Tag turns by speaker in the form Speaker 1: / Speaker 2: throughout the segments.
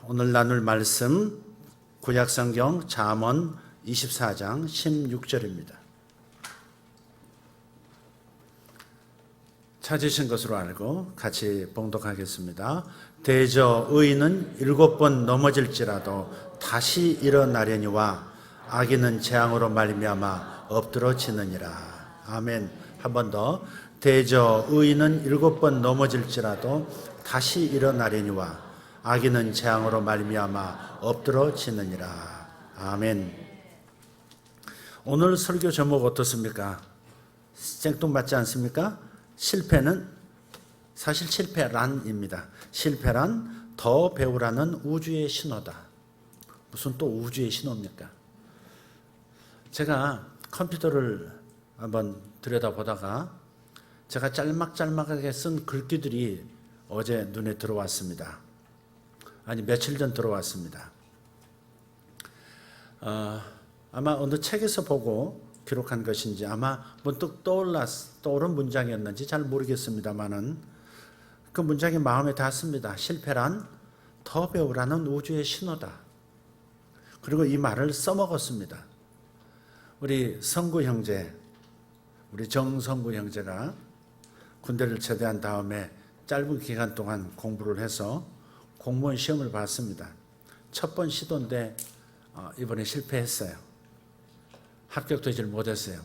Speaker 1: 오늘 나눌 말씀 구약성경 잠언 24장 16절입니다. 찾으신 것으로 알고 같이 봉독하겠습니다. 대저 의인은 7번 넘어질지라도 다시 일어나려니와 악인은 재앙으로 말미암아 엎드러지느니라. 아멘. 한 번 더. 대저 의인은 7번 넘어질지라도 다시 일어나려니와 악인은 재앙으로 말미암아 엎드러지느니라. 아멘. 오늘 설교 제목 어떻습니까? 생뚱맞지 않습니까? 실패는 사실 실패란입니다. 실패란 더 배우라는 우주의 신호다. 무슨 또 우주의 신호입니까? 제가 컴퓨터를 한번 들여다보다가 제가 짤막짤막하게 쓴 글귀들이 어제 눈에 들어왔습니다. 아니 며칠 전 들어왔습니다. 아마 어느 책에서 보고 기록한 것인지 아마 문득 떠오른 문장이었는지 잘 모르겠습니다만은 그 문장이 마음에 닿습니다. 실패란 더 배우라는 우주의 신호다. 그리고 이 말을 써먹었습니다. 우리 성구 형제, 우리 정성구 형제가 군대를 제대한 다음에 짧은 기간 동안 공부를 해서 공무원 시험을 봤습니다. 첫 번 시도인데 이번에 실패했어요. 합격되질 못했어요.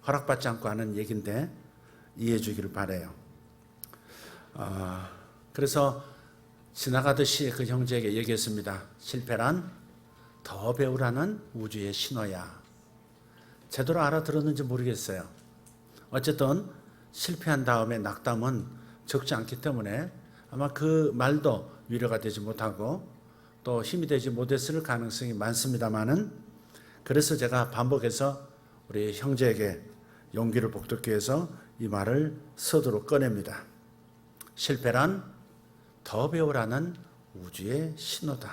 Speaker 1: 허락받지 않고 하는 얘기인데 이해해 주기를 바라요. 그래서 지나가듯이 그 형제에게 얘기했습니다. 실패란 더 배우라는 우주의 신호야. 제대로 알아들었는지 모르겠어요. 어쨌든 실패한 다음에 낙담은 적지 않기 때문에 아마 그 말도 위로가 되지 못하고 또 힘이 되지 못했을 가능성이 많습니다만은 그래서 제가 반복해서 우리 형제에게 용기를 북돋기 위해서 이 말을 서두로 꺼냅니다. 실패란 더 배우라는 우주의 신호다.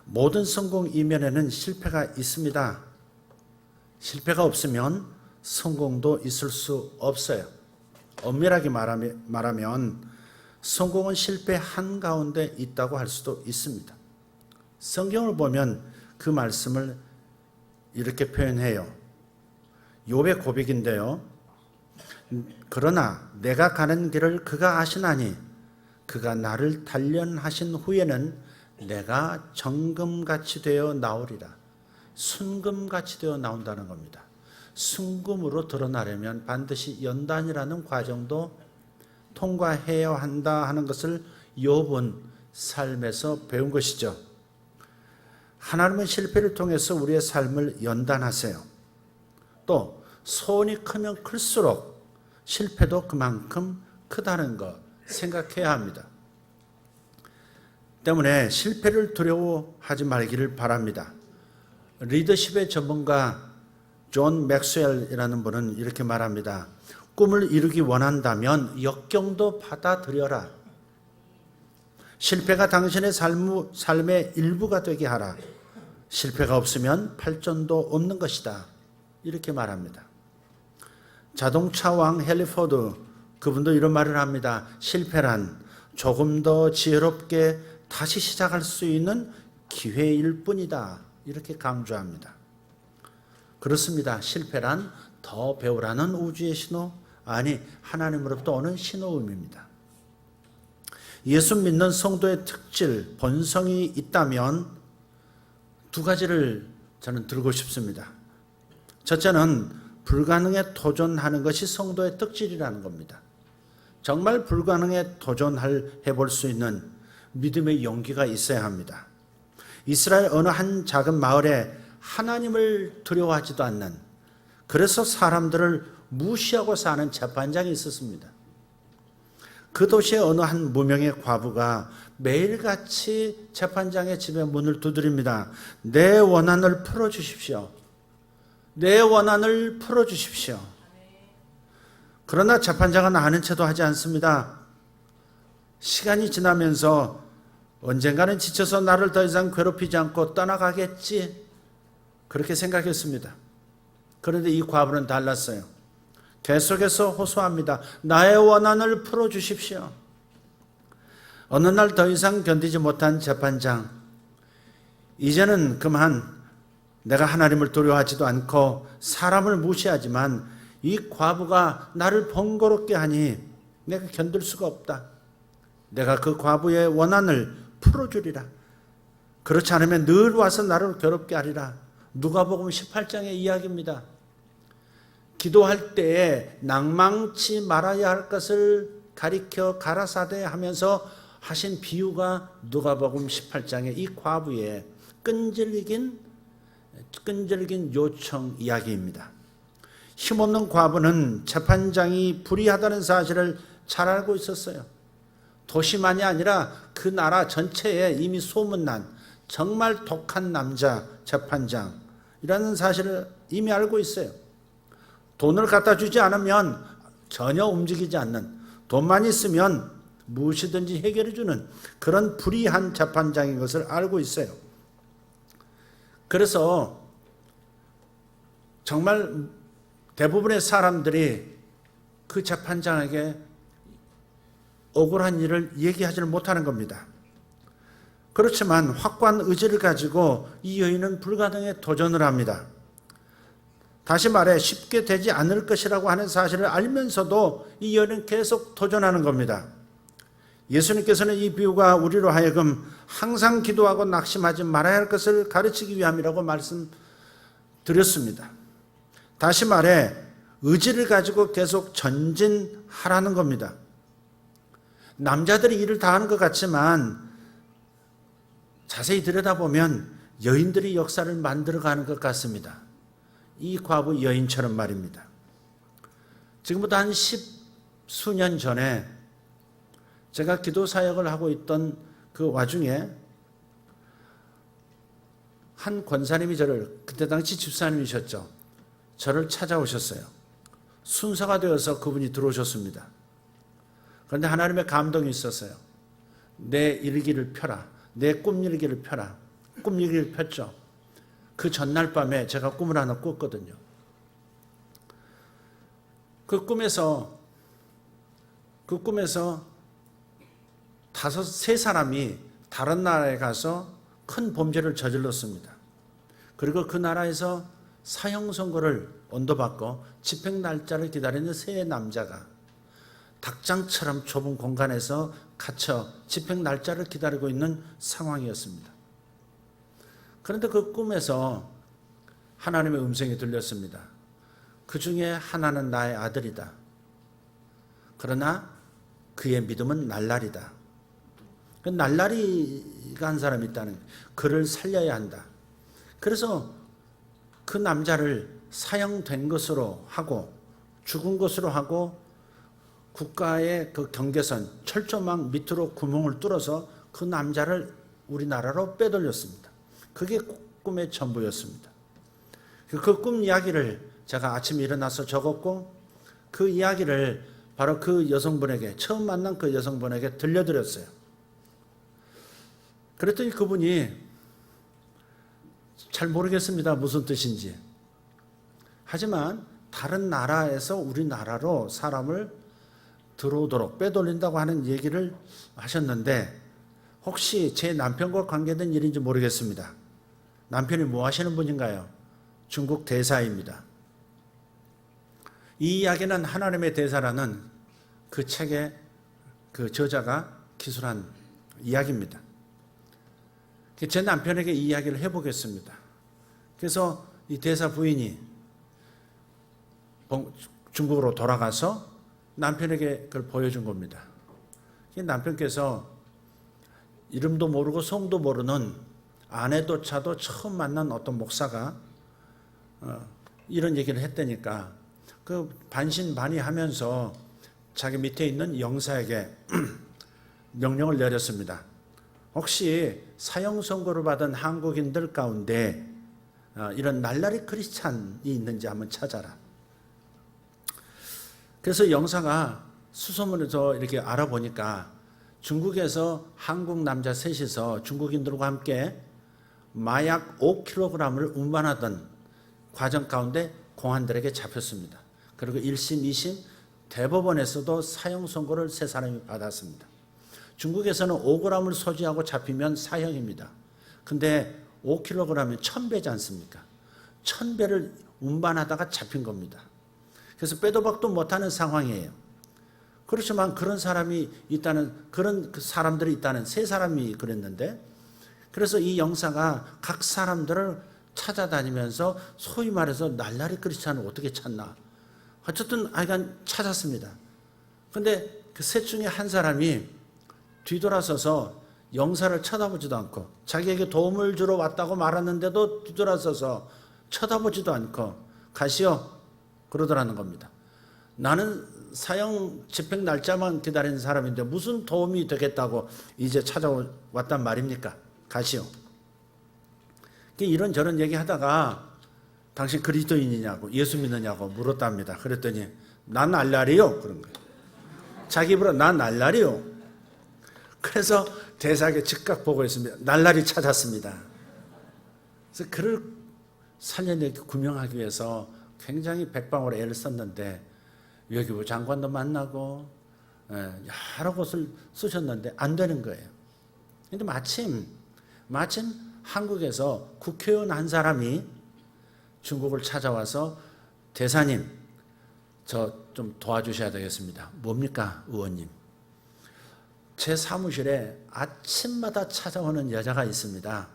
Speaker 1: 모든 성공 이면에는 실패가 있습니다. 실패가 없으면 성공도 있을 수 없어요. 엄밀하게 말하면 성공은 실패 한가운데 있다고 할 수도 있습니다. 성경을 보면 그 말씀을 이렇게 표현해요. 욥의 고백인데요. 그러나 내가 가는 길을 그가 아시나니 그가 나를 단련하신 후에는 내가 정금같이 되어 나오리라. 순금같이 되어 나온다는 겁니다. 순금으로 드러나려면 반드시 연단이라는 과정도 통과해야 한다 하는 것을 욥은 삶에서 배운 것이죠. 하나님은 실패를 통해서 우리의 삶을 연단하세요. 또 소원이 크면 클수록 실패도 그만큼 크다는 것 생각해야 합니다. 때문에 실패를 두려워하지 말기를 바랍니다. 리더십의 전문가 존 맥스웰이라는 분은 이렇게 말합니다. 꿈을 이루기 원한다면 역경도 받아들여라. 실패가 당신의 삶의 일부가 되게 하라. 실패가 없으면 발전도 없는 것이다. 이렇게 말합니다. 자동차 왕 헨리 포드, 그분도 이런 말을 합니다. 실패란 조금 더 지혜롭게 다시 시작할 수 있는 기회일 뿐이다. 이렇게 강조합니다. 그렇습니다. 실패란 더 배우라는 우주의 신호, 아니 하나님으로부터 오는 신호음입니다. 예수 믿는 성도의 특질, 본성이 있다면 두 가지를 저는 들고 싶습니다. 첫째는 불가능에 도전하는 것이 성도의 특질이라는 겁니다. 정말 불가능에 도전해볼 수 있는 믿음의 용기가 있어야 합니다. 이스라엘 어느 한 작은 마을에 하나님을 두려워하지도 않는, 그래서 사람들을 무시하고 사는 재판장이 있었습니다. 그 도시의 어느 한 무명의 과부가 매일같이 재판장의 집에 문을 두드립니다. 내 원한을 풀어주십시오. 내 원한을 풀어주십시오. 그러나 재판장은 아는 체도 하지 않습니다. 시간이 지나면서 언젠가는 지쳐서 나를 더 이상 괴롭히지 않고 떠나가겠지, 그렇게 생각했습니다. 그런데 이 과부는 달랐어요. 계속해서 호소합니다. 나의 원한을 풀어주십시오. 어느 날 더 이상 견디지 못한 재판장, 이제는 그만, 내가 하나님을 두려워하지도 않고 사람을 무시하지만 이 과부가 나를 번거롭게 하니 내가 견딜 수가 없다. 내가 그 과부의 원한을 풀어주리라. 그렇지 않으면 늘 와서 나를 괴롭게 하리라. 누가복음 18장의 이야기입니다. 기도할 때에 낭망치 말아야 할 것을 가리켜 가라사대 하면서 하신 비유가 누가복음 18장의 이 과부의 끈질긴 요청 이야기입니다. 힘없는 과부는 재판장이 불의하다는 사실을 잘 알고 있었어요. 도시만이 아니라 그 나라 전체에 이미 소문난 정말 독한 남자 재판장이라는 사실을 이미 알고 있어요. 돈을 갖다 주지 않으면 전혀 움직이지 않는, 돈만 있으면 무엇이든지 해결해 주는 그런 불의한 재판장인 것을 알고 있어요. 그래서 정말 대부분의 사람들이 그 재판장에게 억울한 일을 얘기하지를 못하는 겁니다. 그렇지만 확고한 의지를 가지고 이 여인은 불가능에 도전을 합니다. 다시 말해 쉽게 되지 않을 것이라고 하는 사실을 알면서도 이 여인은 계속 도전하는 겁니다. 예수님께서는 이 비유가 우리로 하여금 항상 기도하고 낙심하지 말아야 할 것을 가르치기 위함이라고 말씀드렸습니다. 다시 말해 의지를 가지고 계속 전진하라는 겁니다. 남자들이 일을 다 하는 것 같지만 자세히 들여다보면 여인들이 역사를 만들어가는 것 같습니다. 이 과부 여인처럼 말입니다. 지금부터 한 10수년 전에 제가 기도 사역을 하고 있던 그 와중에 한 권사님이 그때 당시 집사님이셨죠. 저를 찾아오셨어요. 순서가 되어서 그분이 들어오셨습니다. 그런데 하나님의 감동이 있었어요. 내 일기를 펴라. 내 꿈 일기를 펴라. 꿈 일기를 폈죠. 그 전날 밤에 제가 꿈을 하나 꿨거든요. 그 꿈에서 세 사람이 다른 나라에 가서 큰 범죄를 저질렀습니다. 그리고 그 나라에서 사형 선고를 언도받고 집행 날짜를 기다리는 세 남자가 닭장처럼 좁은 공간에서 갇혀 집행 날짜를 기다리고 있는 상황이었습니다. 그런데 그 꿈에서 하나님의 음성이 들렸습니다. 그 중에 하나는 나의 아들이다. 그러나 그의 믿음은 날라리다. 그 날라리가 한 사람이 있다는 거예요. 그를 살려야 한다. 그래서 그 남자를 사형된 것으로 하고 죽은 것으로 하고 국가의 그 경계선 철조망 밑으로 구멍을 뚫어서 그 남자를 우리나라로 빼돌렸습니다. 그게 꿈의 전부였습니다. 그 꿈 이야기를 제가 아침에 일어나서 적었고 그 이야기를 바로 그 여성분에게, 처음 만난 그 여성분에게 들려드렸어요. 그랬더니 그분이 잘 모르겠습니다. 무슨 뜻인지. 하지만 다른 나라에서 우리나라로 사람을 들어오도록 빼돌린다고 하는 얘기를 하셨는데 혹시 제 남편과 관계된 일인지 모르겠습니다. 남편이 뭐 하시는 분인가요? 중국 대사입니다. 이 이야기는 하나님의 대사라는 그 책의 그 저자가 기술한 이야기입니다. 제 남편에게 이 이야기를 해보겠습니다. 그래서 이 대사 부인이 중국으로 돌아가서 남편에게 그걸 보여준 겁니다. 남편께서 이름도 모르고 성도 모르는 아내도차도 처음 만난 어떤 목사가 이런 얘기를 했다니까 그 반신반의하면서 자기 밑에 있는 영사에게 명령을 내렸습니다. 혹시 사형 선고를 받은 한국인들 가운데 이런 날라리 크리스찬이 있는지 한번 찾아라. 그래서 영사가 수소문에서 이렇게 알아보니까 중국에서 한국 남자 셋이서 중국인들과 함께 마약 5kg을 운반하던 과정 가운데 공안들에게 잡혔습니다. 그리고 1심, 2심 대법원에서도 사형 선고를 세 사람이 받았습니다. 중국에서는 5g을 소지하고 잡히면 사형입니다. 근데 5kg이면 1000배지 않습니까? 1000배를 운반하다가 잡힌 겁니다. 그래서 빼도 박도 못하는 상황이에요. 그렇지만 그런 사람이 있다는, 그런 사람들이 있다는, 세 사람이 그랬는데, 그래서 이 영사가 각 사람들을 찾아다니면서 소위 말해서 날라리 크리스찬을 어떻게 찾나. 어쨌든 하여간 찾았습니다. 근데 그 셋 중에 한 사람이 뒤돌아서서 영사를 쳐다보지도 않고 자기에게 도움을 주러 왔다고 말하는데도 뒤돌아서서 쳐다보지도 않고 가시오 그러더라는 겁니다. 나는 사형 집행 날짜만 기다리는 사람인데 무슨 도움이 되겠다고 이제 찾아왔단 말입니까? 가시오. 이런저런 얘기하다가 당신 그리스도인이냐고 예수 믿느냐고 물었답니다. 그랬더니 난 날라리요 그런 거예요. 자기 입으로 난 날라리요. 그래서 대사에게 즉각 보고했습니다. 날라리 찾았습니다. 그래서 그를 살려내기 구명하기 위해서 굉장히 백방으로 애를 썼는데 외교부 장관도 만나고 여러 곳을 쓰셨는데 안 되는 거예요. 근데 마침 한국에서 국회의원 한 사람이 중국을 찾아와서 대사님 저 좀 도와주셔야 되겠습니다. 뭡니까 의원님? 제 사무실에 아침마다 찾아오는 여자가 있습니다.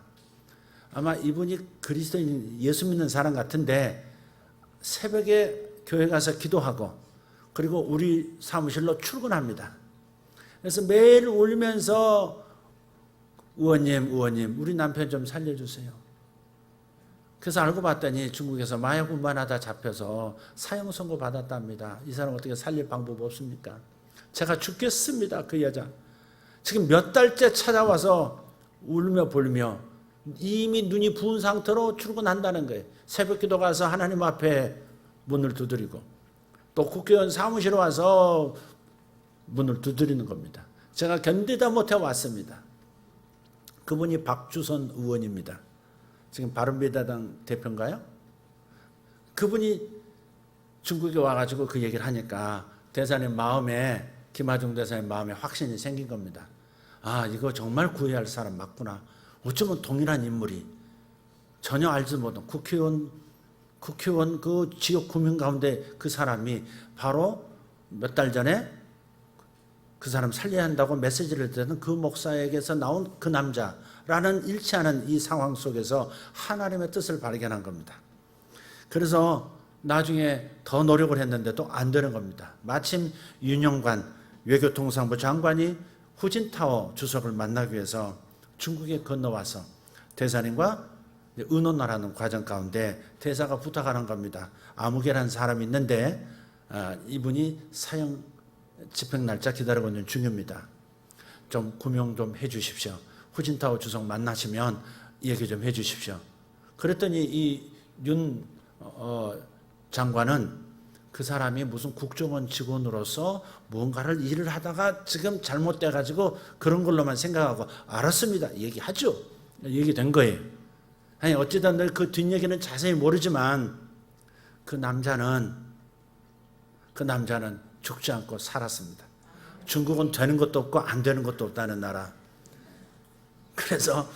Speaker 1: 아마 이분이 그리스도인 예수 믿는 사람 같은데 새벽에 교회 가서 기도하고 그리고 우리 사무실로 출근합니다. 그래서 매일 울면서 의원님 우리 남편 좀 살려주세요. 그래서 알고 봤더니 중국에서 마약 운반하다 잡혀서 사형 선고 받았답니다. 이 사람 어떻게 살릴 방법 없습니까? 제가 죽겠습니다. 그 여자. 지금 몇 달째 찾아와서 울며 불며 이미 눈이 부은 상태로 출근한다는 거예요. 새벽 기도 가서 하나님 앞에 문을 두드리고 또 국회의원 사무실에 와서 문을 두드리는 겁니다. 제가 견디다 못해 왔습니다. 그분이 박주선 의원입니다. 지금 바른미래당 대표인가요? 그분이 중국에 와가지고 그 얘기를 하니까 대사님 마음에, 김하중 대사님 마음에 확신이 생긴 겁니다. 아, 이거 정말 구해야 할 사람 맞구나. 어쩌면 동일한 인물이 전혀 알지 못한 국회의원 그 지역 구민 가운데 그 사람이 바로 몇 달 전에 그 사람 살려야 한다고 메시지를 드렸던 그 목사에게서 나온 그 남자라는 일치하는 이 상황 속에서 하나님의 뜻을 발견한 겁니다. 그래서 나중에 더 노력을 했는데도 안 되는 겁니다. 마침 윤영관 외교통상부 장관이 후진타오 주석을 만나기 위해서 중국에 건너와서 대사님과 의논하라는 과정 가운데 대사가 부탁하는 겁니다. 아무개라는 사람이 있는데 이분이 사형 집행 날짜 기다리고 있는 중입니다. 좀 구명 좀 해 주십시오. 후진타오 주석 만나시면 얘기 좀 해 주십시오. 그랬더니 이 윤 장관은 그 사람이 무슨 국정원 직원으로서 무언가를 일을 하다가 지금 잘못돼가지고 그런 걸로만 생각하고 알았습니다. 얘기하죠. 얘기된 거예요. 아니 어찌든 그 뒷얘기는 자세히 모르지만 그 남자는 죽지 않고 살았습니다. 중국은 되는 것도 없고 안 되는 것도 없다는 나라. 그래서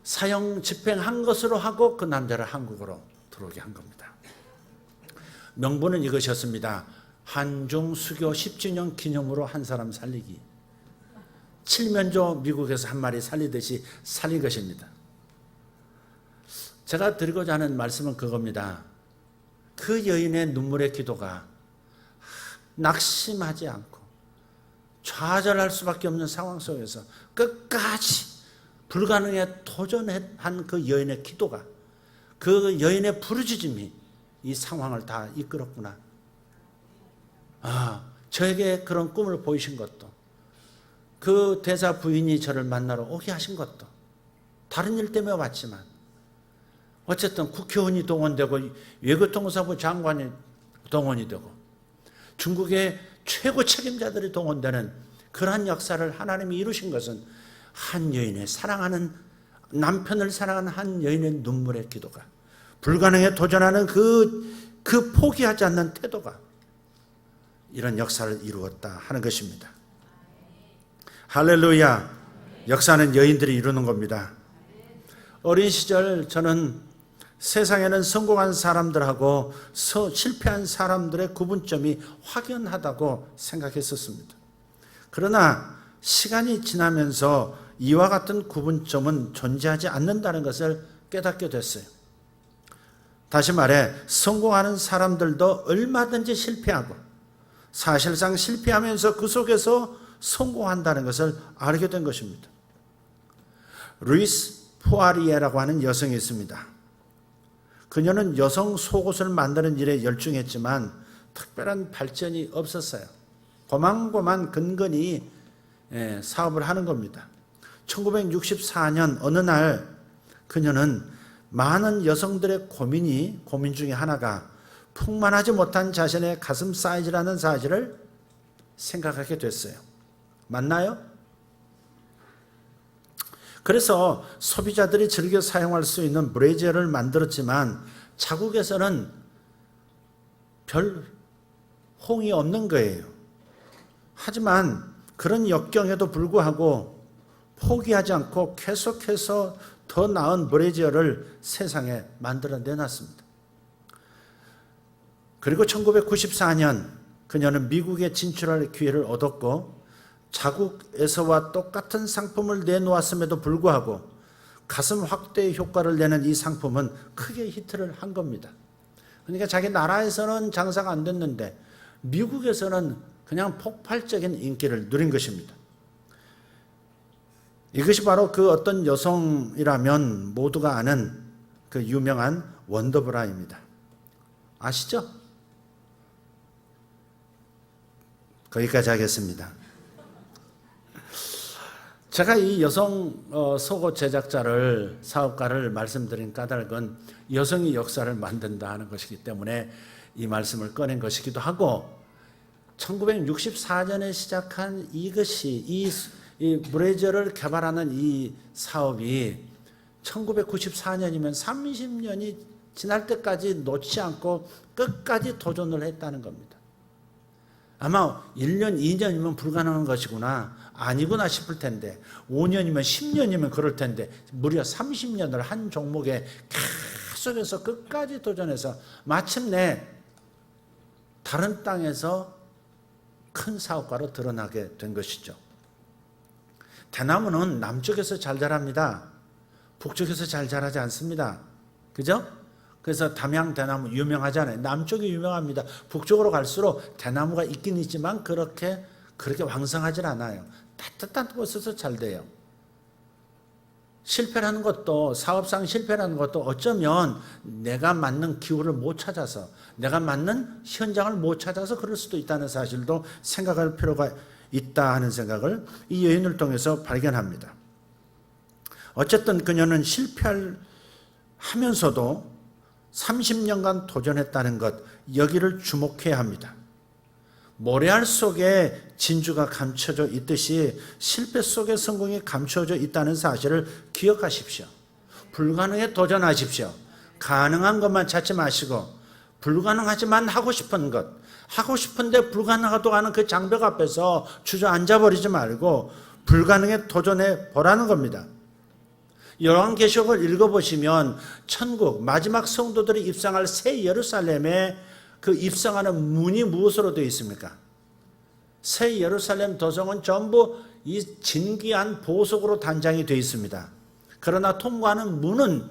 Speaker 1: 사형 집행한 것으로 하고 그 남자를 한국으로 들어오게 한 겁니다. 명분은 이것이었습니다. 한중 수교 10주년 기념으로 한 사람 살리기. 칠면조 미국에서 한 마리 살리듯이 살린 것입니다. 제가 드리고자 하는 말씀은 그겁니다. 그 여인의 눈물의 기도가 낙심하지 않고 좌절할 수밖에 없는 상황 속에서 끝까지 불가능에 도전한 그 여인의 기도가, 그 여인의 부르짖음이 이 상황을 다 이끌었구나. 저에게 그런 꿈을 보이신 것도, 그 대사 부인이 저를 만나러 오게 하신 것도 다른 일 때문에 왔지만 어쨌든 국회의원이 동원되고 외교통상부 장관이 동원이 되고 중국의 최고 책임자들이 동원되는 그러한 역사를 하나님이 이루신 것은 한 여인의 사랑하는, 남편을 사랑하는 한 여인의 눈물의 기도가, 불가능에 도전하는 그 포기하지 않는 태도가 이런 역사를 이루었다 하는 것입니다. 할렐루야. 역사는 여인들이 이루는 겁니다. 어린 시절 저는 세상에는 성공한 사람들하고 실패한 사람들의 구분점이 확연하다고 생각했었습니다. 그러나 시간이 지나면서 이와 같은 구분점은 존재하지 않는다는 것을 깨닫게 됐어요. 다시 말해 성공하는 사람들도 얼마든지 실패하고 사실상 실패하면서 그 속에서 성공한다는 것을 알게 된 것입니다. 루이스 포아리에라고 하는 여성이 있습니다. 그녀는 여성 속옷을 만드는 일에 열중했지만 특별한 발전이 없었어요. 고만고만 근근히 사업을 하는 겁니다. 1964년 어느 날 그녀는 많은 여성들의 고민 중에 하나가 풍만하지 못한 자신의 가슴 사이즈라는 사실을 생각하게 됐어요. 맞나요? 그래서 소비자들이 즐겨 사용할 수 있는 브래지어를 만들었지만 자국에서는 별 호응이 없는 거예요. 하지만 그런 역경에도 불구하고 포기하지 않고 계속해서 더 나은 브래지어를 세상에 만들어 내놨습니다. 그리고 1994년 그녀는 미국에 진출할 기회를 얻었고 자국에서와 똑같은 상품을 내놓았음에도 불구하고 가슴 확대 효과를 내는 이 상품은 크게 히트를 한 겁니다. 그러니까 자기 나라에서는 장사가 안 됐는데 미국에서는 그냥 폭발적인 인기를 누린 것입니다. 이것이 바로 그 어떤 여성이라면 모두가 아는 그 유명한 원더브라입니다. 아시죠? 거기까지 하겠습니다. 제가 이 여성 속옷 제작자를 사업가를 말씀드린 까닭은 여성이 역사를 만든다 하는 것이기 때문에 이 말씀을 꺼낸 것이기도 하고 1964년에 시작한 이것이 이 브래지어를 개발하는 이 사업이 1994년이면 30년이 지날 때까지 놓지 않고 끝까지 도전을 했다는 겁니다. 아마 1년, 2년이면 불가능한 것이구나, 아니구나 싶을 텐데 5년이면 10년이면 그럴 텐데 무려 30년을 한 종목에 계속해서 끝까지 도전해서 마침내 다른 땅에서 큰 사업가로 드러나게 된 것이죠. 대나무는 남쪽에서 잘 자랍니다. 북쪽에서 잘 자라지 않습니다. 그죠? 그래서 담양 대나무 유명하잖아요. 남쪽이 유명합니다. 북쪽으로 갈수록 대나무가 있긴 있지만 그렇게 왕성하진 않아요. 따뜻한 곳에서 잘 돼요. 실패라는 것도, 사업상 실패라는 것도 어쩌면 내가 맞는 기후를 못 찾아서, 내가 맞는 현장을 못 찾아서 그럴 수도 있다는 사실도 생각할 필요가 있다 하는 생각을 이 여인을 통해서 발견합니다. 어쨌든 그녀는 실패하면서도 30년간 도전했다는 것, 여기를 주목해야 합니다. 모래알 속에 진주가 감춰져 있듯이 실패 속에 성공이 감춰져 있다는 사실을 기억하십시오. 불가능에 도전하십시오. 가능한 것만 찾지 마시고 불가능하지만 하고 싶은 것, 하고 싶은데 불가능하다고 하는 그 장벽 앞에서 주저앉아 버리지 말고 불가능에 도전해 보라는 겁니다. 요한계시록을 읽어보시면 천국 마지막 성도들이 입성할 새 예루살렘에 그 입성하는 문이 무엇으로 되어 있습니까? 새 예루살렘 도성은 전부 이 진귀한 보석으로 단장이 되어 있습니다. 그러나 통과하는 문은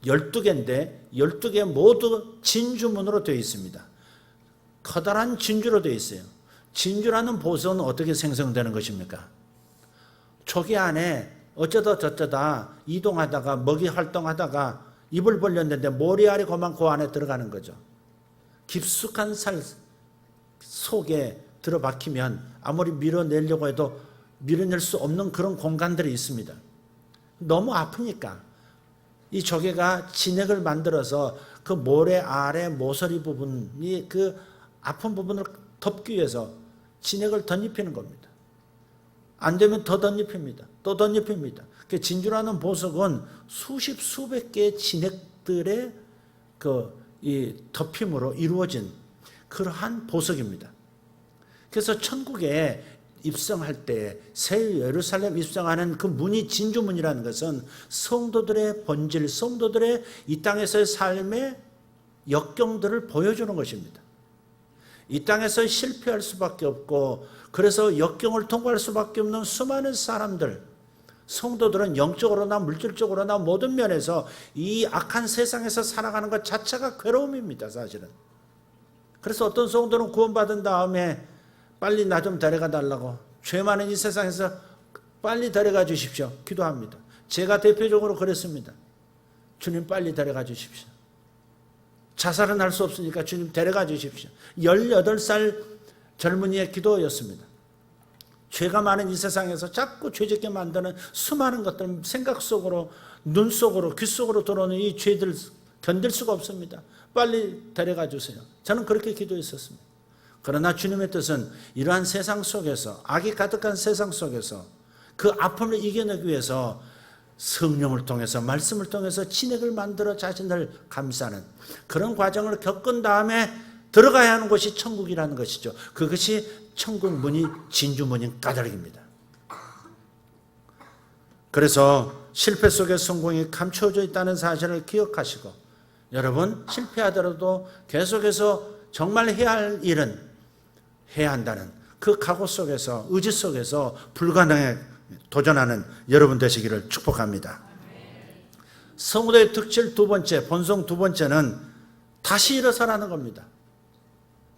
Speaker 1: 12개인데 12개 모두 진주문으로 되어 있습니다. 커다란 진주로 되어 있어요. 진주라는 보석은 어떻게 생성되는 것입니까? 초기 안에 어쩌다 저쩌다 이동하다가 먹이 활동하다가 입을 벌렸는데 모래알이 그만 그 안에 들어가는 거죠. 깊숙한 살 속에 들어박히면 아무리 밀어내려고 해도 밀어낼 수 없는 그런 공간들이 있습니다. 너무 아프니까 이 조개가 진액을 만들어서 그 모래알의 모서리 부분이 그 아픈 부분을 덮기 위해서 진액을 덧입히는 겁니다. 안 되면 더 덧입힙니다. 또 덧입힙니다. 그 진주라는 보석은 수십 수백 개의 진액들의 이 덮임으로 이루어진 그러한 보석입니다. 그래서 천국에 입성할 때 새 예루살렘 입성하는 그 문이 진주문이라는 것은 성도들의 본질, 성도들의 이 땅에서의 삶의 역경들을 보여주는 것입니다. 이 땅에서 실패할 수밖에 없고 그래서 역경을 통과할 수밖에 없는 수많은 사람들, 성도들은 영적으로나 물질적으로나 모든 면에서 이 악한 세상에서 살아가는 것 자체가 괴로움입니다, 사실은. 그래서 어떤 성도는 구원받은 다음에 빨리 나 좀 데려가 달라고, 죄 많은 이 세상에서 빨리 데려가 주십시오 기도합니다. 제가 대표적으로 그랬습니다. 주님 빨리 데려가 주십시오. 자살은 할 수 없으니까 주님 데려가 주십시오. 18살 젊은이의 기도였습니다. 죄가 많은 이 세상에서 자꾸 죄짓게 만드는 수많은 것들, 생각 속으로, 눈 속으로, 귀 속으로 들어오는 이 죄들 견딜 수가 없습니다. 빨리 데려가 주세요. 저는 그렇게 기도했었습니다. 그러나 주님의 뜻은 이러한 세상 속에서, 악이 가득한 세상 속에서 그 아픔을 이겨내기 위해서 성령을 통해서, 말씀을 통해서 진액을 만들어 자신을 감싸는 그런 과정을 겪은 다음에 들어가야 하는 곳이 천국이라는 것이죠. 그것이 천국 문이 진주문인 까닭입니다. 그래서 실패 속에 성공이 감춰져 있다는 사실을 기억하시고, 여러분 실패하더라도 계속해서 정말 해야 할 일은 해야 한다는 그 각오 속에서, 의지 속에서 불가능에 도전하는 여러분 되시기를 축복합니다. 성도의 특질 두 번째, 본성 두 번째는 다시 일어서라는 겁니다.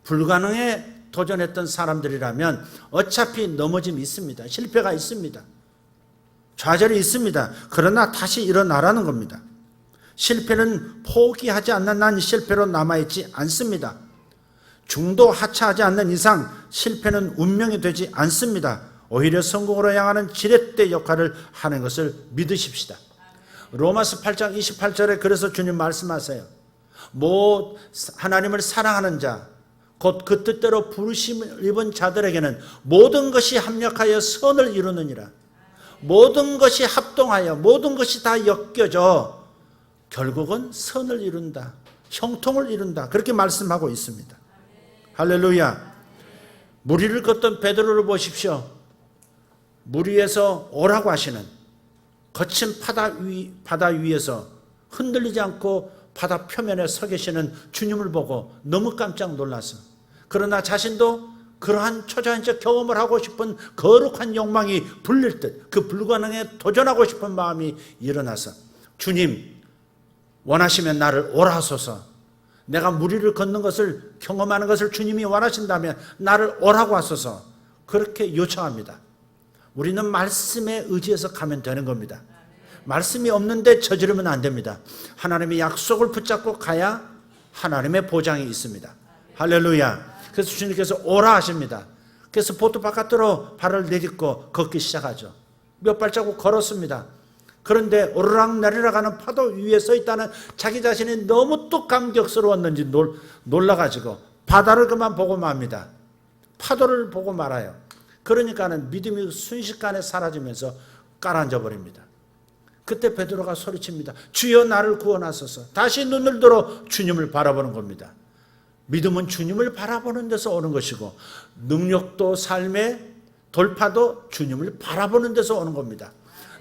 Speaker 1: 불가능에 도전했던 사람들이라면 어차피 넘어짐이 있습니다. 실패가 있습니다. 좌절이 있습니다. 그러나 다시 일어나라는 겁니다. 실패는 포기하지 않는 한 실패로 남아있지 않습니다. 중도 하차하지 않는 이상 실패는 운명이 되지 않습니다. 오히려 성공으로 향하는 지렛대 역할을 하는 것을 믿으십시다. 로마서 8장 28절에 그래서 주님 말씀하세요. 하나님을 사랑하는 자, 곧 그 뜻대로 부르심을 입은 자들에게는 모든 것이 합력하여 선을 이루느니라. 모든 것이 합동하여, 모든 것이 다 엮여져 결국은 선을 이룬다, 형통을 이룬다, 그렇게 말씀하고 있습니다. 할렐루야. 무리를 걷던 베드로를 보십시오. 물 위에서 오라고 하시는, 거친 바다 위에서 흔들리지 않고 바다 표면에 서 계시는 주님을 보고 너무 깜짝 놀라서, 그러나 자신도 그러한 초자연적 경험을 하고 싶은 거룩한 욕망이 불릴 듯 그 불가능에 도전하고 싶은 마음이 일어나서, 주님 원하시면 나를 오라 하소서, 내가 물 위를 걷는 것을 경험하는 것을 주님이 원하신다면 나를 오라고 하소서, 그렇게 요청합니다. 우리는 말씀에 의지해서 가면 되는 겁니다. 말씀이 없는데 저지르면 안 됩니다. 하나님의 약속을 붙잡고 가야 하나님의 보장이 있습니다. 할렐루야. 그래서 주님께서 오라 하십니다. 그래서 보트 바깥으로 발을 내딛고 걷기 시작하죠. 몇 발자국 걸었습니다. 그런데 오르락 내리락 하는 파도 위에 서 있다는 자기 자신이 너무 또 감격스러웠는지 놀라가지고 바다를 그만 보고 맙니다. 파도를 보고 말아요. 그러니까는 믿음이 순식간에 사라지면서 가라앉아 버립니다. 그때 베드로가 소리칩니다. 주여 나를 구원하소서. 다시 눈을 들어 주님을 바라보는 겁니다. 믿음은 주님을 바라보는 데서 오는 것이고, 능력도 삶의 돌파도 주님을 바라보는 데서 오는 겁니다.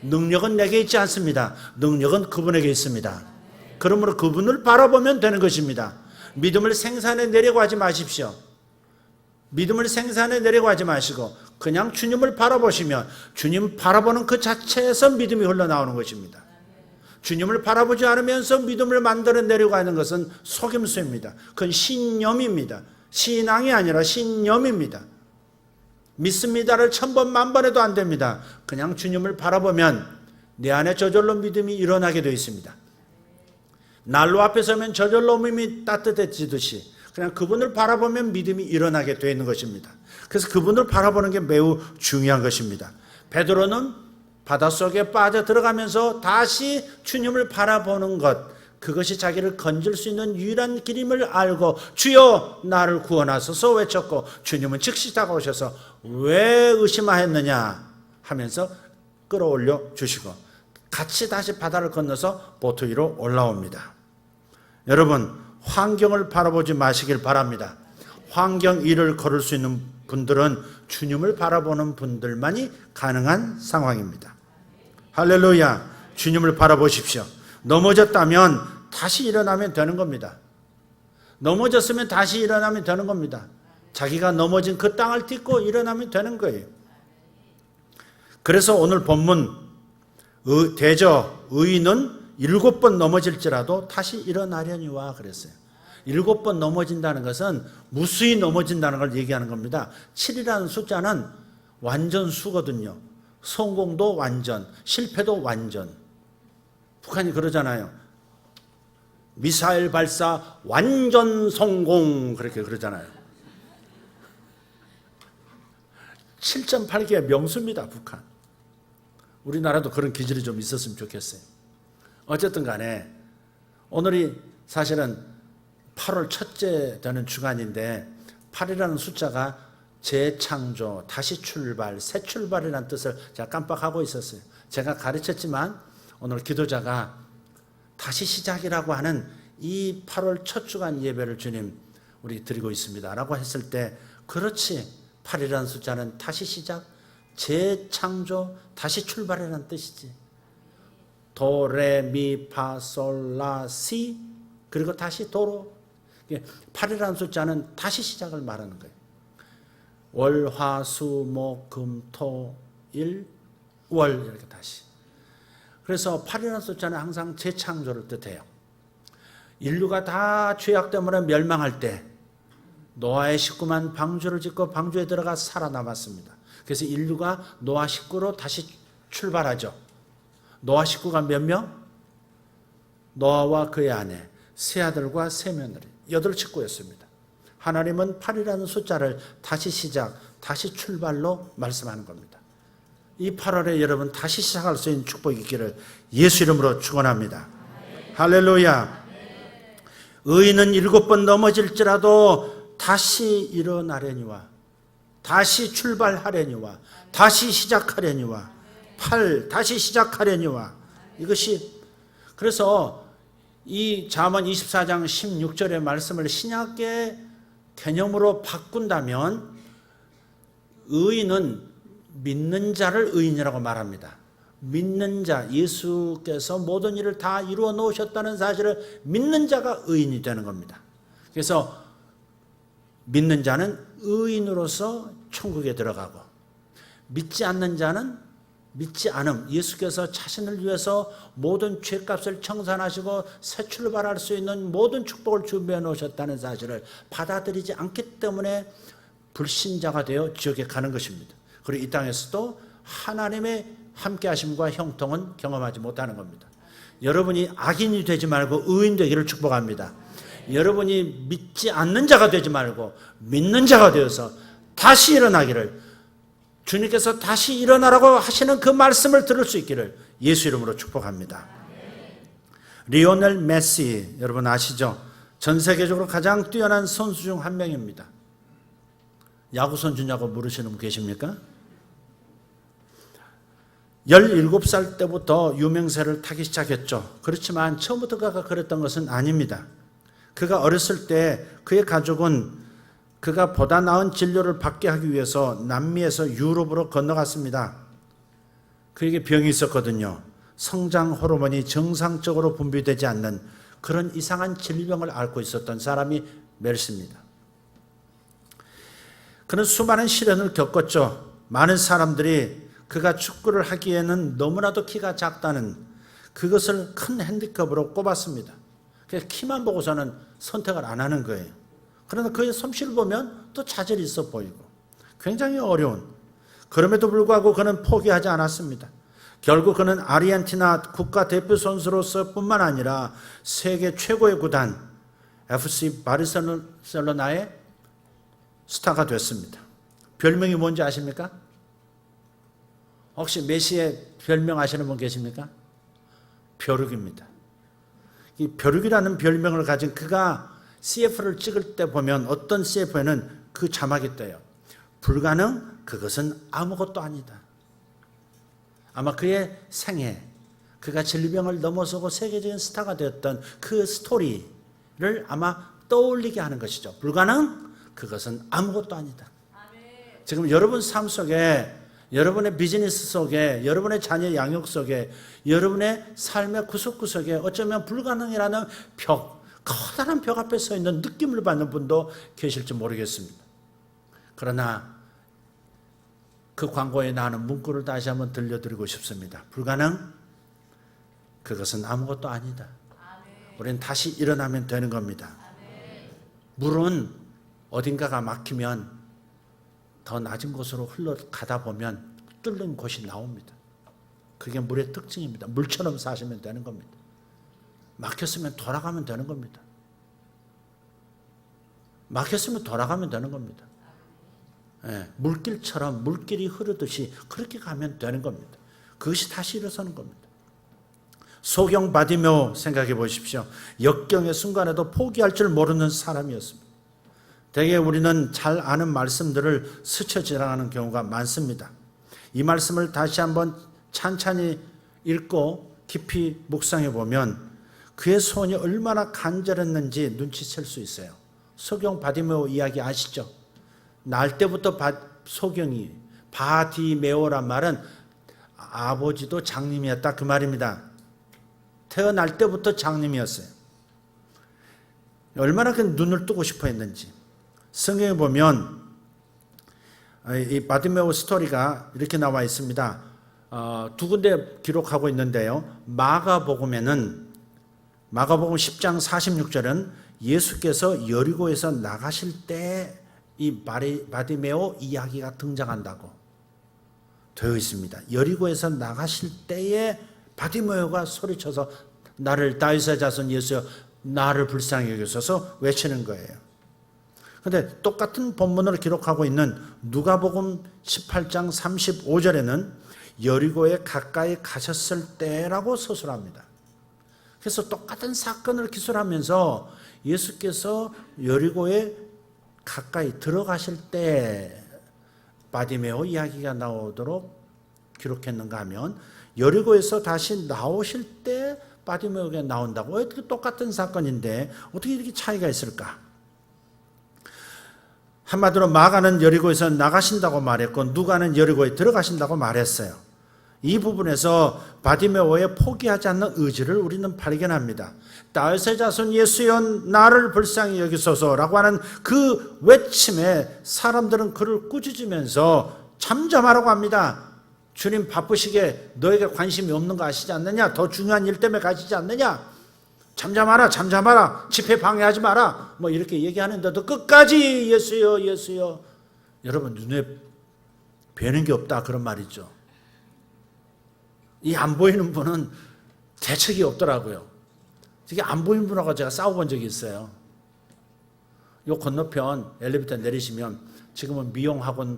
Speaker 1: 능력은 내게 있지 않습니다. 능력은 그분에게 있습니다. 그러므로 그분을 바라보면 되는 것입니다. 믿음을 생산해내려고 하지 마십시오. 믿음을 생산해내려고 하지 마시고 그냥 주님을 바라보시면 주님 바라보는 그 자체에서 믿음이 흘러나오는 것입니다. 주님을 바라보지 않으면서 믿음을 만들어내려고 하는 것은 속임수입니다. 그건 신념입니다. 신앙이 아니라 신념입니다. 믿습니다를 1000번 만번 해도 안 됩니다. 그냥 주님을 바라보면 내 안에 저절로 믿음이 일어나게 되어 있습니다. 난로 앞에 서면 저절로 몸이 따뜻해지듯이 그냥 그분을 바라보면 믿음이 일어나게 되어 있는 것입니다. 그래서 그분을 바라보는 게 매우 중요한 것입니다. 베드로는 바닷속에 빠져 들어가면서 다시 주님을 바라보는 것, 그것이 자기를 건질 수 있는 유일한 길임을 알고 주여 나를 구원하소서 외쳤고, 주님은 즉시 다가오셔서 왜 의심하였느냐 하면서 끌어올려 주시고 같이 다시 바다를 건너서 보트 위로 올라옵니다. 여러분, 환경을 바라보지 마시길 바랍니다. 환경 위를 걸을 수 있는 분들은 주님을 바라보는 분들만이 가능한 상황입니다. 할렐루야. 주님을 바라보십시오. 넘어졌다면 다시 일어나면 되는 겁니다. 넘어졌으면 다시 일어나면 되는 겁니다. 자기가 넘어진 그 땅을 딛고 일어나면 되는 거예요. 그래서 오늘 본문 대저 의인은 7번 넘어질지라도 다시 일어나려니와 그랬어요. 7번 넘어진다는 것은 무수히 넘어진다는 걸 얘기하는 겁니다. 7이라는 숫자는 완전수거든요. 성공도 완전, 실패도 완전. 북한이 그러잖아요. 미사일 발사 완전 성공 그렇게 그러잖아요. 7.8개의 명수입니다, 북한. 우리나라도 그런 기질이 좀 있었으면 좋겠어요. 어쨌든 간에 오늘이 사실은 8월 첫째 되는 주간인데 8이라는 숫자가 재창조, 다시 출발, 새 출발이라는 뜻을 제가 깜빡하고 있었어요. 제가 가르쳤지만 오늘 기도자가 다시 시작이라고 하는 이 8월 첫 주간 예배를 주님 우리 드리고 있습니다 라고 했을 때 그렇지 8이라는 숫자는 다시 시작, 재창조, 다시 출발이라는 뜻이지. 도, 레, 미, 파, 솔, 라, 시 그리고 다시 도로. 8이라는 숫자는 다시 시작을 말하는 거예요. 월, 화, 수, 목, 금, 토, 일, 월 이렇게 다시. 그래서 8이라는 숫자는 항상 재창조를 뜻해요. 인류가 다 죄악 때문에 멸망할 때 노아의 식구만 방주를 짓고 방주에 들어가 살아남았습니다. 그래서 인류가 노아 식구로 다시 출발하죠. 노아 식구가 몇 명? 노아와 그의 아내, 세 아들과 세 며느리, 8식구였습니다. 하나님은 8이라는 숫자를 다시 시작, 다시 출발로 말씀하는 겁니다. 이 8월에 여러분 다시 시작할 수 있는 축복이 있기를 예수 이름으로 축원합니다. 할렐루야. 의인은 7번 넘어질지라도 다시 일어나려니와 다시 출발하려니와 다시 시작하려니와 다시 시작하려니와 이것이 그래서 이 잠언 24장 16절의 말씀을 신약의 개념으로 바꾼다면 의인은 믿는 자를 의인이라고 말합니다. 믿는 자, 예수께서 모든 일을 다 이루어 놓으셨다는 사실을 믿는 자가 의인이 되는 겁니다. 그래서 믿는 자는 의인으로서 천국에 들어가고 믿지 않는 자는 믿지 않음, 예수께서 자신을 위해서 모든 죄값을 청산하시고 새 출발할 수 있는 모든 축복을 준비해 놓으셨다는 사실을 받아들이지 않기 때문에 불신자가 되어 지옥에 가는 것입니다. 그리고 이 땅에서도 하나님의 함께 하심과 형통은 경험하지 못하는 겁니다. 여러분이 악인이 되지 말고 의인 되기를 축복합니다. 여러분이 믿지 않는 자가 되지 말고 믿는 자가 되어서 다시 일어나기를, 주님께서 다시 일어나라고 하시는 그 말씀을 들을 수 있기를 예수 이름으로 축복합니다. 리오넬 메시 여러분 아시죠? 전 세계적으로 가장 뛰어난 선수 중 한 명입니다. 야구 선수냐고 물으시는 분 계십니까? 17살 때부터 유명세를 타기 시작했죠. 그렇지만 처음부터 그가 그랬던 것은 아닙니다. 그가 어렸을 때 그의 가족은 그가 보다 나은 진료를 받게 하기 위해서 남미에서 유럽으로 건너갔습니다. 그에게 병이 있었거든요. 성장 호르몬이 정상적으로 분비되지 않는 그런 이상한 질병을 앓고 있었던 사람이 멜시입니다. 그는 수많은 시련을 겪었죠. 많은 사람들이 그가 축구를 하기에는 너무나도 키가 작다는 그것을 큰 핸디캡으로 꼽았습니다. 그래서 키만 보고서는 선택을 안 하는 거예요. 그러나 그의 솜씨를 보면 또 자질이 있어 보이고 굉장히 어려운, 그럼에도 불구하고 그는 포기하지 않았습니다. 결국 그는 아르헨티나 국가대표 선수로서 뿐만 아니라 세계 최고의 구단 FC 바르셀로나의 스타가 됐습니다. 별명이 뭔지 아십니까? 혹시 메시의 별명 아시는 분 계십니까? 벼룩입니다. 이 벼룩이라는 별명을 가진 그가 CF를 찍을 때 보면 어떤 CF에는 그 자막이 떠요. 불가능, 그것은 아무것도 아니다. 아마 그의 생애, 그가 질병을 넘어서고 세계적인 스타가 되었던 그 스토리를 아마 떠올리게 하는 것이죠. 불가능, 그것은 아무것도 아니다. 지금 여러분 삶 속에, 여러분의 비즈니스 속에, 여러분의 자녀 양육 속에, 여러분의 삶의 구석구석에 어쩌면 불가능이라는 벽, 커다란 벽 앞에 서 있는 느낌을 받는 분도 계실지 모르겠습니다. 그러나 그 광고에 나오는 문구를 다시 한번 들려드리고 싶습니다. 불가능? 그것은 아무것도 아니다. 우리는 다시 일어나면 되는 겁니다. 물은 어딘가가 막히면 더 낮은 곳으로 흘러가다 보면 뚫린 곳이 나옵니다. 그게 물의 특징입니다. 물처럼 사시면 되는 겁니다. 막혔으면 돌아가면 되는 겁니다. 막혔으면 돌아가면 되는 겁니다. 예, 물길처럼 물길이 흐르듯이 그렇게 가면 되는 겁니다. 그것이 다시 일어서는 겁니다. 소경 바디메오 생각해 보십시오. 역경의 순간에도 포기할 줄 모르는 사람이었습니다. 대개 우리는 잘 아는 말씀들을 스쳐 지나가는 경우가 많습니다. 이 말씀을 다시 한번 찬찬히 읽고 깊이 묵상해 보면 그의 소원이 얼마나 간절했는지 눈치챌 수 있어요. 소경 바디메오 이야기 아시죠? 날 때부터 소경이 바디메오란 말은 아버지도 장님이었다 그 말입니다. 태어날 때부터 장님이었어요. 얼마나 그 눈을 뜨고 싶어 했는지. 성경에 보면 이 바디메오 스토리가 이렇게 나와 있습니다. 두 군데 기록하고 있는데요. 마가복음 10장 46절은 예수께서 여리고에서 나가실 때 이 바디메오 이야기가 등장한다고 되어 있습니다. 여리고에서 나가실 때에 바디메오가 소리쳐서 나를 다윗의 자손 예수여 나를 불쌍히 여기소서 외치는 거예요. 그런데 똑같은 본문으로 기록하고 있는 누가복음 18장 35절에는 여리고에 가까이 가셨을 때라고 서술합니다. 그래서 똑같은 사건을 기술하면서 예수께서 여리고에 가까이 들어가실 때 바디메오 이야기가 나오도록 기록했는가 하면 여리고에서 다시 나오실 때 바디메오가 나온다고. 어떻게 똑같은 사건인데 어떻게 이렇게 차이가 있을까? 한마디로 마가는 여리고에서 나가신다고 말했고 누가는 여리고에 들어가신다고 말했어요. 이 부분에서 바디메오의 포기하지 않는 의지를 우리는 발견합니다. 다윗의 자손 예수여 나를 불쌍히 여기소서라고 하는 그 외침에 사람들은 그를 꾸짖으면서 잠잠하라고 합니다. 주님 바쁘시게 너에게 관심이 없는 거 아시지 않느냐? 더 중요한 일 때문에 가시지 않느냐? 잠잠하라 잠잠하라 집회 방해하지 마라 뭐 이렇게 얘기하는데도 끝까지 예수여 예수여. 여러분 눈에 뵈는 게 없다 그런 말이죠. 이 안 보이는 분은 대책이 없더라고요. 이게 안 보이는 분하고 제가 싸워본 적이 있어요. 요 건너편 엘리베이터 내리시면 지금은 미용학원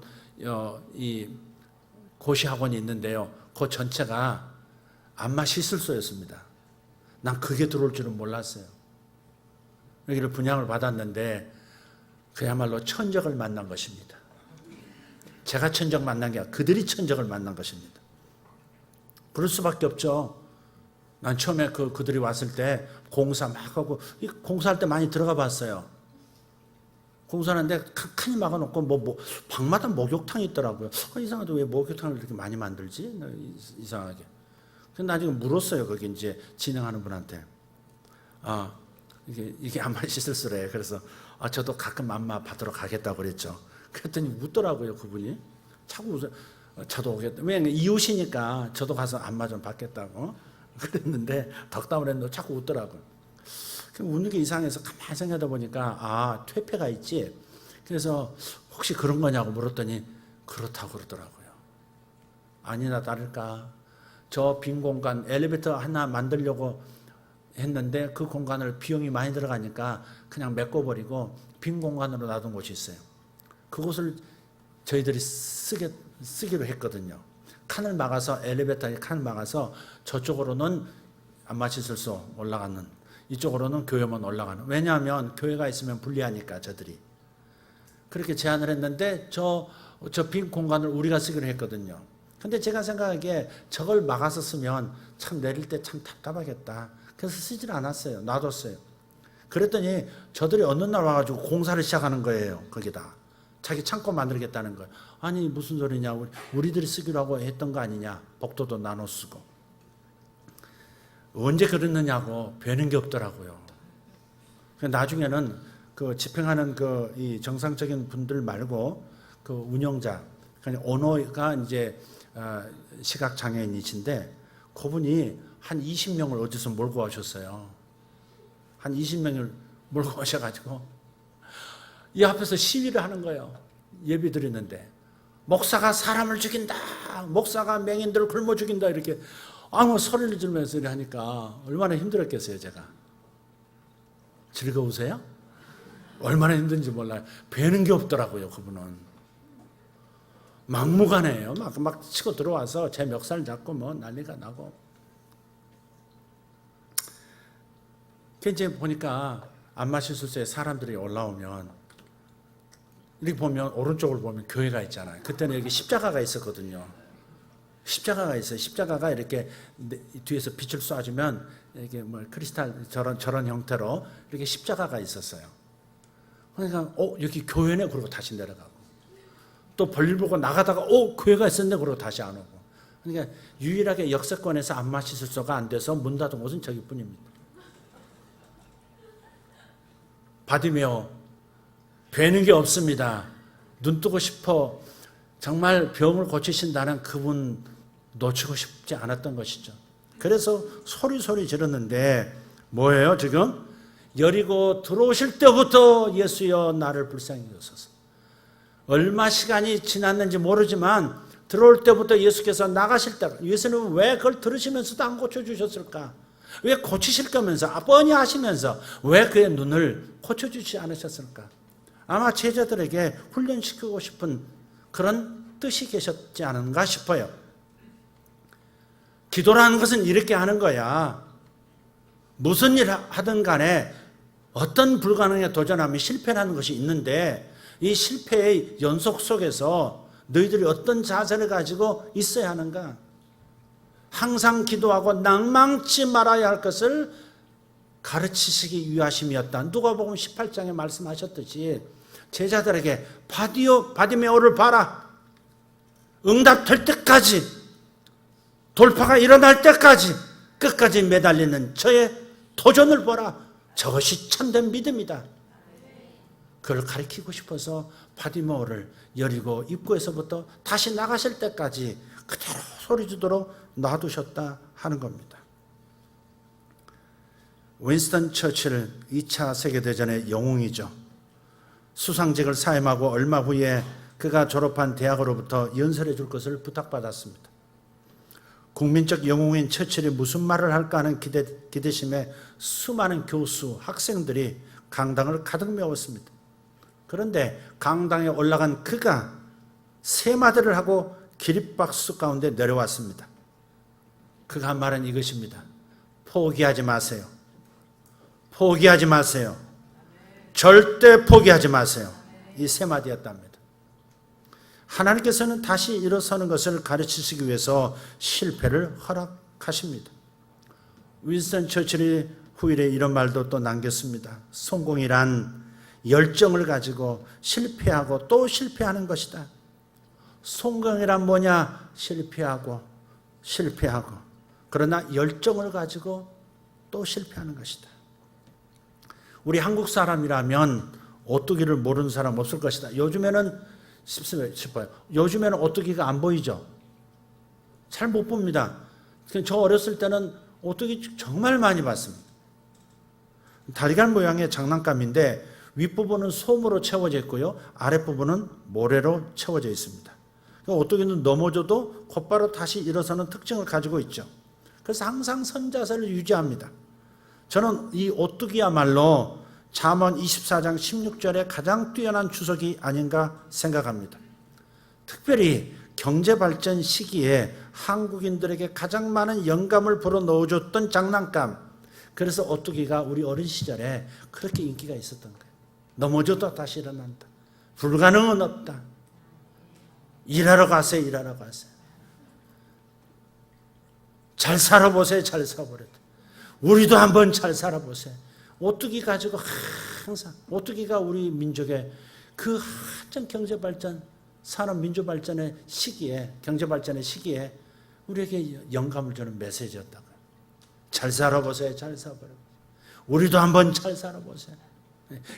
Speaker 1: 이 고시학원이 있는데요. 그 전체가 안마 시술소였습니다. 난 그게 들어올 줄은 몰랐어요. 여기를 분양을 받았는데 그야말로 천적을 만난 것입니다. 제가 천적 만난 게 아니라 그들이 천적을 만난 것입니다. 그럴 수밖에 없죠. 난 처음에 그들이 왔을 때 공사 막 하고 공사할 때 많이 들어가 봤어요. 공사하는데 칸칸이 막아놓고 방마다 목욕탕이 있더라고요. 이상하다 왜 목욕탕을 이렇게 많이 만들지? 이상하게. 그래서 나중에 물었어요. 거기 이제 진행하는 분한테. 이게 안마 시술소래. 그래서 저도 가끔 안마 받으러 가겠다고 그랬죠. 그랬더니 웃더라고요. 그분이. 자꾸 웃어요. 저도 오겠다. 왜냐면 이웃이니까 저도 가서 안마 좀 받겠다고 그랬는데 덕담을 했는데 자꾸 웃더라고요. 웃는 게 이상해서 가만히 생각하다 보니까 퇴폐가 있지. 그래서 혹시 그런 거냐고 물었더니 그렇다고 그러더라고요. 아니나 다를까 저 빈 공간 엘리베이터 하나 만들려고 했는데 그 공간을 비용이 많이 들어가니까 그냥 메꿔버리고 빈 공간으로 놔둔 곳이 있어요. 그곳을 저희들이 쓰기로 했거든요. 칸을 막아서 엘리베이터에 칸을 막아서 저쪽으로는 안마시술소 올라가는 이쪽으로는 교회만 올라가는. 왜냐하면 교회가 있으면 불리하니까 저들이 그렇게 제안을 했는데 저 빈 공간을 우리가 쓰기로 했거든요. 근데 제가 생각하기에 저걸 막아서 쓰면 참 내릴 때 참 답답하겠다. 그래서 쓰질 않았어요. 놔뒀어요. 그랬더니 저들이 어느 날 와가지고 공사를 시작하는 거예요. 거기다 자기 창고 만들겠다는 거예요. 아니 무슨 소리냐. 우리들이 쓰기로 하고 했던 거 아니냐. 복도도 나눠 쓰고. 언제 그랬느냐고 배는 게 없더라고요. 나중에는 그 집행하는 이 정상적인 분들 말고 그 운영자, 그러니까 오너가 이제 시각 장애인이신데 그분이 한 20명을 어디서 몰고 오셨어요. 한 20명을 몰고 오셔가지고 이 앞에서 시위를 하는 거예요. 예배 드리는데 목사가 사람을 죽인다. 목사가 맹인들을 굶어 죽인다. 이렇게 소리를 지르면서 이렇게 하니까 얼마나 힘들었겠어요, 제가. 즐거우세요? 얼마나 힘든지 몰라요. 배는 게 없더라고요, 그분은. 막무가내예요. 막 치고 들어와서 제 멱살 잡고 뭐 난리가 나고. 이제 보니까 안마실술소에 사람들이 올라오면 이렇게 보면 오른쪽을 보면 교회가 있잖아요. 그때는 여기 십자가가 있었거든요. 십자가가 있어요. 십자가가 이렇게 뒤에서 빛을 쏴주면 이게 뭐 크리스탈 저런 형태로 이렇게 십자가가 있었어요. 그러니까 여기 교회네 그러고 다시 내려가고 또 볼일 보고 나가다가 교회가 있었네 그러고 다시 안 오고. 그러니까 유일하게 역세권에서 안마실술소가 안 돼서 문 닫은 곳은 저기뿐입니다. 바디메오 되는 게 없습니다. 눈 뜨고 싶어 정말 병을 고치신다는 그분 놓치고 싶지 않았던 것이죠. 그래서 소리 지르는데 뭐예요 지금? 여리고 들어오실 때부터 예수여 나를 불쌍히 여기소서. 얼마 시간이 지났는지 모르지만 들어올 때부터 예수께서 나가실 때 예수는 왜 그걸 들으시면서도 안 고쳐주셨을까? 왜 고치실 거면서 뻔히 하시면서 왜 그의 눈을 고쳐주지 않으셨을까? 아마 제자들에게 훈련시키고 싶은 그런 뜻이 계셨지 않은가 싶어요. 기도라는 것은 이렇게 하는 거야. 무슨 일 하든 간에 어떤 불가능에 도전하면 실패라는 것이 있는데 이 실패의 연속 속에서 너희들이 어떤 자세를 가지고 있어야 하는가? 항상 기도하고 낭망치 말아야 할 것을 가르치시기 위하심이었다. 누가복음 18장에 말씀하셨듯이 제자들에게 바디메오를 봐라. 응답될 때까지 돌파가 일어날 때까지 끝까지 매달리는 저의 도전을 보라. 저것이 참된 믿음이다. 그걸 가르치고 싶어서 바디메오를 여리고 입구에서부터 다시 나가실 때까지 그대로 소리 지도록 놔두셨다 하는 겁니다. 윈스턴 처칠 2차 세계대전의 영웅이죠. 수상직을 사임하고 얼마 후에 그가 졸업한 대학으로부터 연설해 줄 것을 부탁받았습니다. 국민적 영웅인 처칠이 무슨 말을 할까 하는 기대심에 수많은 교수, 학생들이 강당을 가득 메웠습니다. 그런데 강당에 올라간 그가 세 마디를 하고 기립박수 가운데 내려왔습니다. 그가 한 말은 이것입니다. 포기하지 마세요. 포기하지 마세요. 절대 포기하지 마세요. 이 세 마디였답니다. 하나님께서는 다시 일어서는 것을 가르치시기 위해서 실패를 허락하십니다. 윈스턴 처칠이 후일에 이런 말도 또 남겼습니다. 성공이란 열정을 가지고 실패하고 또 실패하는 것이다. 성공이란 뭐냐? 실패하고 그러나 열정을 가지고 또 실패하는 것이다. 우리 한국 사람이라면 오뚜기를 모르는 사람 없을 것이다. 요즘에는 싶어요. 요즘에는 오뚜기가 안 보이죠. 잘 못 봅니다. 저 어렸을 때는 오뚜기 정말 많이 봤습니다. 다리간 모양의 장난감인데 윗부분은 솜으로 채워져 있고요. 아랫부분은 모래로 채워져 있습니다. 오뚜기는 넘어져도 곧바로 다시 일어서는 특징을 가지고 있죠. 그래서 항상 선자세를 유지합니다. 저는 이 오뚜기야말로 잠언 24장 16절에 가장 뛰어난 주석이 아닌가 생각합니다. 특별히 경제발전 시기에 한국인들에게 가장 많은 영감을 불어넣어줬던 장난감. 그래서 오뚜기가 우리 어린 시절에 그렇게 인기가 있었던 거예요. 넘어져도 다시 일어난다. 불가능은 없다. 일하러 가세요. 잘 살아보세요. 잘 살아보래도. 우리도 한번 잘 살아보세요. 오뚜기 가지고 항상 오뚜기가 우리 민족의 그 한참 경제발전, 산업민주발전의 시기에, 경제발전의 시기에 우리에게 영감을 주는 메시지였다고요. 잘 살아보세요. 잘 살아보세요. 우리도 한번 잘 살아보세요.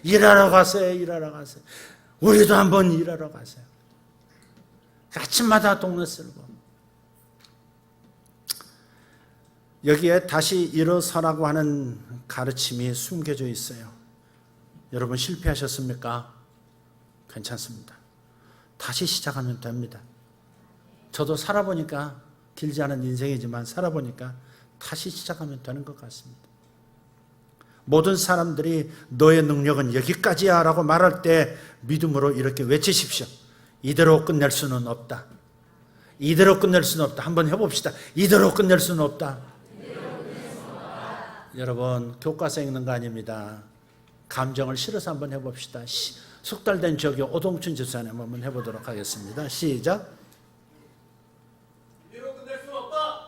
Speaker 1: 일하러 가세요. 일하러 가세요. 우리도 한번 일하러 가세요. 아침마다 동네 쓸고. 여기에 다시 일어서라고 하는 가르침이 숨겨져 있어요. 여러분 실패하셨습니까? 괜찮습니다. 다시 시작하면 됩니다. 저도 살아보니까, 길지 않은 인생이지만 살아보니까 다시 시작하면 되는 것 같습니다. 모든 사람들이 너의 능력은 여기까지야 라고 말할 때 믿음으로 이렇게 외치십시오. 이대로 끝낼 수는 없다. 이대로 끝낼 수는 없다. 한번 해봅시다. 이대로 끝낼 수는 없다. 여러분 교과서 읽는 거 아닙니다. 감정을 실어서 한번 해봅시다. 숙달된 저기 오동춘 집사님 한번 해보도록 하겠습니다. 시작.
Speaker 2: 이대로 끝낼 수는 없다.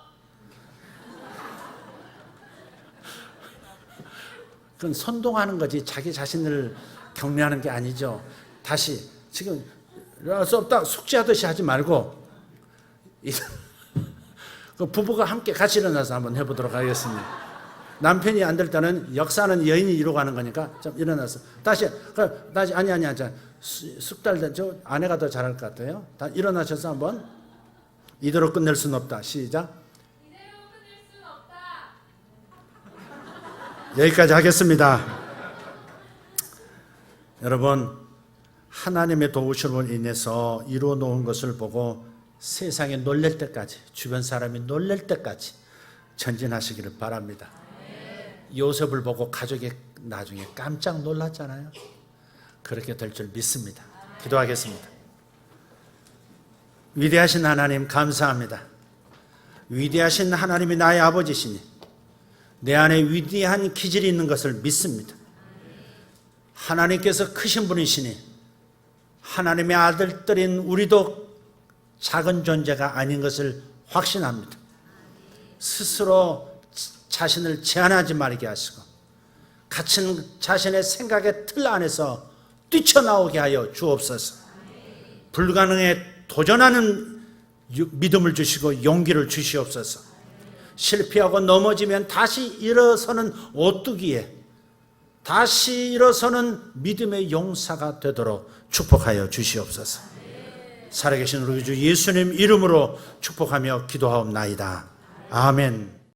Speaker 1: 그건 선동하는 거지 자기 자신을 격려하는 게 아니죠. 다시 지금 일어날 수 없다 숙제하듯이 하지 말고 그 부부가 함께 같이 일어나서 한번 해보도록 하겠습니다. 남편이 안 될 때는 역사는 여인이 이루고 하는 거니까 좀 일어나서 다시 아니 숙달된 저 아내가 더 잘할 것 같아요. 다 일어나셔서 한번 이대로 끝낼 수는 없다. 시작.
Speaker 2: 이대로 끝낼 수는 없다.
Speaker 1: 여기까지 하겠습니다. 여러분 하나님의 도우심으로 인해서 이루어 놓은 것을 보고 세상에 놀랄 때까지, 주변 사람이 놀랄 때까지 전진하시기를 바랍니다. 요셉을 보고 가족이 나중에 깜짝 놀랐잖아요. 그렇게 될 줄 믿습니다. 기도하겠습니다. 위대하신 하나님 감사합니다. 위대하신 하나님이 나의 아버지시니 내 안에 위대한 기질이 있는 것을 믿습니다. 하나님께서 크신 분이시니 하나님의 아들들인 우리도 작은 존재가 아닌 것을 확신합니다. 스스로 자신을 제한하지 말게 하시고 갇힌 자신의 생각의 틀 안에서 뛰쳐나오게 하여 주옵소서. 불가능에 도전하는 믿음을 주시고 용기를 주시옵소서. 실패하고 넘어지면 다시 일어서는 오뚜기에 다시 일어서는 믿음의 용사가 되도록 축복하여 주시옵소서. 살아계신 우리 주 예수님 이름으로 축복하며 기도하옵나이다. 아멘.